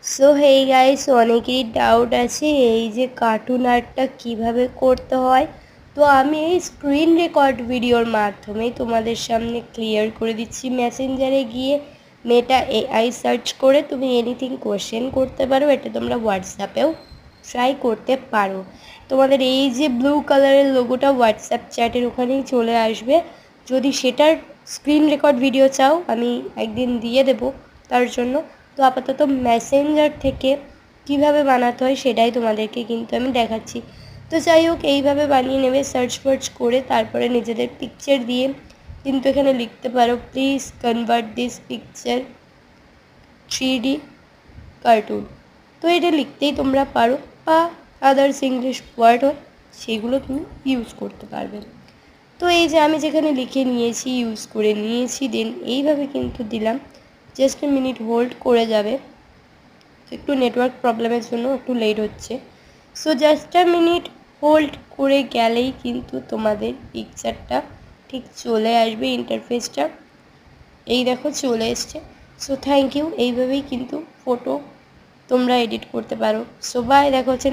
So hey guys, অনেকেই doubt আছে এই যে কার্টুন আর্টটা কীভাবে করতে হয়। তো আমি এই স্ক্রিন রেকর্ড ভিডিওর মাধ্যমে তোমাদের সামনে ক্লিয়ার করে দিচ্ছি। মেসেঞ্জারে গিয়ে মেটা এআই সার্চ করে তুমি এনিথিং কোয়েশ্চেন করতে পারো। এটা তোমরা হোয়াটসঅ্যাপেও ট্রাই করতে পারো। তোমাদের এই যে ব্লু কালারের লোগোটা হোয়াটসঅ্যাপ চ্যাটের ওখানেই চলে আসবে। যদি সেটার স্ক্রিন রেকর্ড ভিডিও চাও আমি একদিন দিয়ে দেবো তার জন্য। তো আপাতত মেসেঞ্জার থেকে কিভাবে বানাতে হয় সেটাই তোমাদেরকে কিন্তু আমি দেখাচ্ছি। তো যাই হোক, এইভাবে বানিয়ে নেবে সার্চ ফার্চ করে, তারপরে নিজেদের পিকচার দিয়ে কিন্তু এখানে লিখতে পারো please convert this picture 3D cartoon. তো এটা লিখতেই তোমরা পারো, বা আদার্স ইংলিশ ওয়ার্ড হয় সেগুলো তুমি ইউজ করতে পারবে। তো এই যে আমি যেখানে লিখে নিয়েছি, ইউজ করে নিয়েছি, দেন এইভাবে কিন্তু দিলাম। জাস্ট এ মিনিট হোল্ড করে যাবে, একটু নেটওয়ার্ক প্রবলেমের জন্য একটু লেট হচ্ছে। So just a minute hold করে গেলেই কিন্তু তোমাদের পিকচারটা ঠিক চলে আসবে। ইন্টারফেসটা এই দেখো চলে এসছে। So thank you. এইভাবেই কিন্তু ফটো তোমরা এডিট করতে পারো। সো বাই, দেখা হচ্ছে